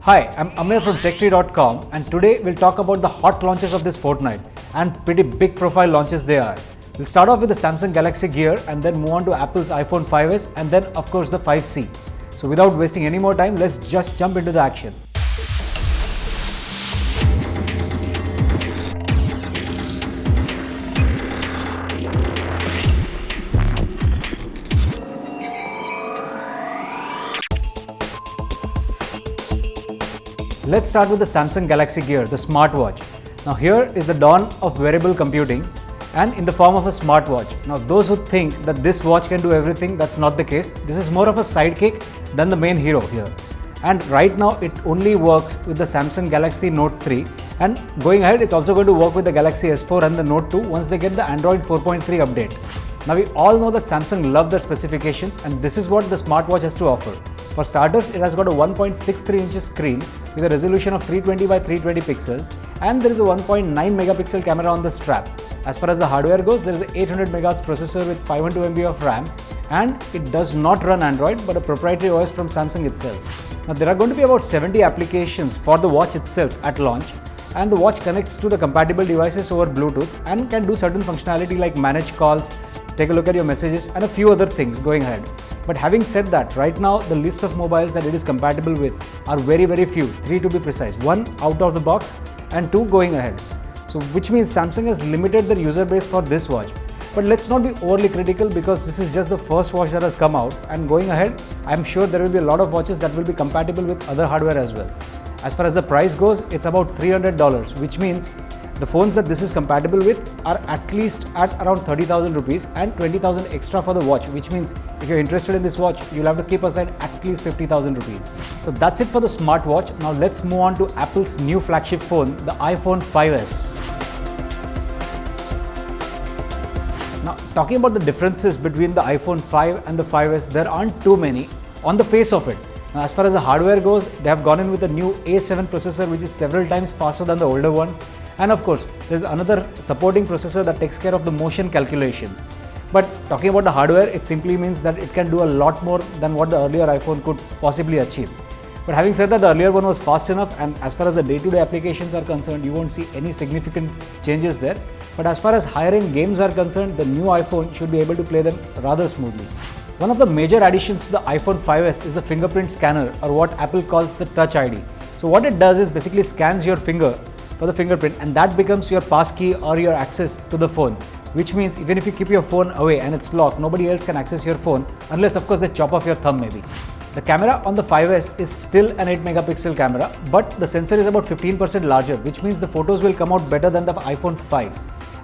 Hi, I'm Amir from TechTree.com and today we'll talk about the hot launches of this fortnight and pretty big profile launches they are. We'll start off with the Samsung Galaxy Gear and then move on to Apple's iPhone 5s and then of course the 5C. So without wasting any more time, let's just jump into the action. Let's start with the Samsung Galaxy Gear, the smartwatch. Now here is the dawn of wearable computing and in the form of a smartwatch. Now those who think that this watch can do everything, that's not the case. This is more of a sidekick than the main hero here. And right now it only works with the Samsung Galaxy Note 3 and going ahead it's also going to work with the Galaxy S4 and the Note 2 once they get the Android 4.3 update. Now we all know that Samsung love their specifications and this is what the smartwatch has to offer. For starters, it has got a 1.63 inches screen with a resolution of 320 by 320 pixels and there is a 1.9 megapixel camera on the strap. As far as the hardware goes, there is an 800 MHz processor with 512 MB of RAM and it does not run Android but a proprietary OS from Samsung itself. Now there are going to be about 70 applications for the watch itself at launch and the watch connects to the compatible devices over Bluetooth and can do certain functionality like manage calls, take a look at your messages and a few other things going ahead. But having said that, right now the list of mobiles that it is compatible with are very few, 3 to be precise, 1 out of the box and 2 going ahead. So which means Samsung has limited their user base for this watch. But let's not be overly critical because this is just the first watch that has come out and going ahead, I'm sure there will be a lot of watches that will be compatible with other hardware as well. As far as the price goes, it's about $300, which means the phones that this is compatible with are at least at around 30,000 rupees and 20,000 extra for the watch, which means if you're interested in this watch, you'll have to keep aside at least 50,000 rupees. So that's it for the smartwatch. Now let's move on to Apple's new flagship phone, the iPhone 5s. Now talking about the differences between the iPhone 5 and the 5s, there aren't too many on the face of it. Now as far as the hardware goes, they have gone in with a new A7 processor which is several times faster than the older one. And of course, there is another supporting processor that takes care of the motion calculations. But talking about the hardware, it simply means that it can do a lot more than what the earlier iPhone could possibly achieve. But having said that, the earlier one was fast enough and as far as the day-to-day applications are concerned, you won't see any significant changes there. But as far as higher-end games are concerned, the new iPhone should be able to play them rather smoothly. One of the major additions to the iPhone 5s is the fingerprint scanner, or what Apple calls the Touch ID. So what it does is basically scans your finger for the fingerprint and that becomes your passkey or your access to the phone, which means even if you keep your phone away and it's locked, nobody else can access your phone unless of course they chop off your thumb maybe. The camera on the 5s is still an 8 megapixel camera, but the sensor is about 15% larger, which means the photos will come out better than the iPhone 5.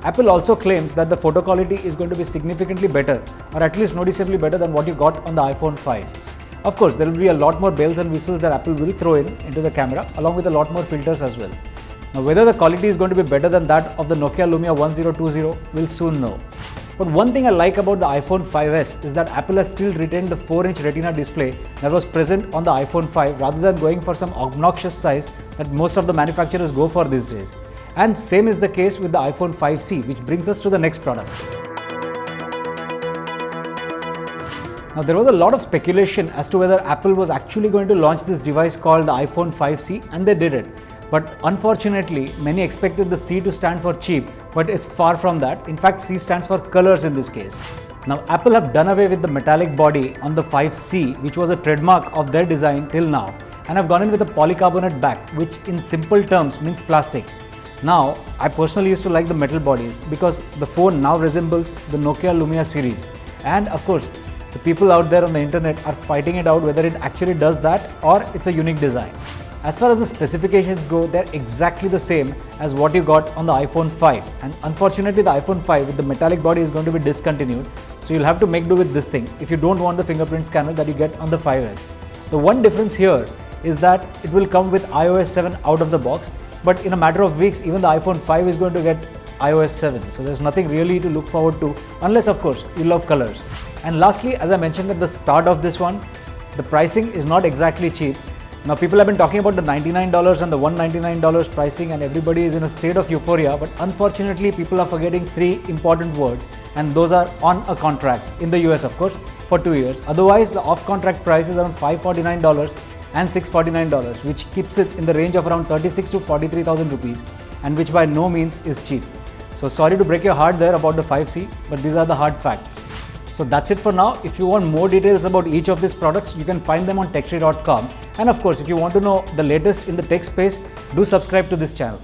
Apple also claims that the photo quality is going to be significantly better or at least noticeably better than what you got on the iPhone 5. Of course, there will be a lot more bells and whistles that Apple will throw into the camera along with a lot more filters as well. Now whether the quality is going to be better than that of the Nokia Lumia 1020, we'll soon know. But one thing I like about the iPhone 5s is that Apple has still retained the 4-inch Retina display that was present on the iPhone 5 rather than going for some obnoxious size that most of the manufacturers go for these days. And same is the case with the iPhone 5C, which brings us to the next product. Now there was a lot of speculation as to whether Apple was actually going to launch this device called the iPhone 5C, and they did it. But unfortunately, many expected the C to stand for cheap, but it's far from that. In fact, C stands for colors in this case. Now, Apple have done away with the metallic body on the 5C, which was a trademark of their design till now, and have gone in with a polycarbonate back, which in simple terms means plastic. Now, I personally used to like the metal bodies because the phone now resembles the Nokia Lumia series. And of course, the people out there on the internet are fighting it out whether it actually does that or it's a unique design. As far as the specifications go, they're exactly the same as what you got on the iPhone 5. And unfortunately, the iPhone 5 with the metallic body is going to be discontinued. So you'll have to make do with this thing if you don't want the fingerprint scanner that you get on the 5s. The one difference here is that it will come with iOS 7 out of the box. But in a matter of weeks, even the iPhone 5 is going to get iOS 7. So there's nothing really to look forward to unless of course you love colors. And lastly, as I mentioned at the start of this one, the pricing is not exactly cheap. Now people have been talking about the $99 and the $199 pricing and everybody is in a state of euphoria, but unfortunately people are forgetting 3 important words and those are on a contract in the US of course for 2 years. Otherwise the off contract price is around $549 and $649, which keeps it in the range of around 36 to 43,000 rupees, and which by no means is cheap. So sorry to break your heart there about the 5C, but these are the hard facts. So that's it for now. If you want more details about each of these products, you can find them on techtree.com. And of course, if you want to know the latest in the tech space, do subscribe to this channel.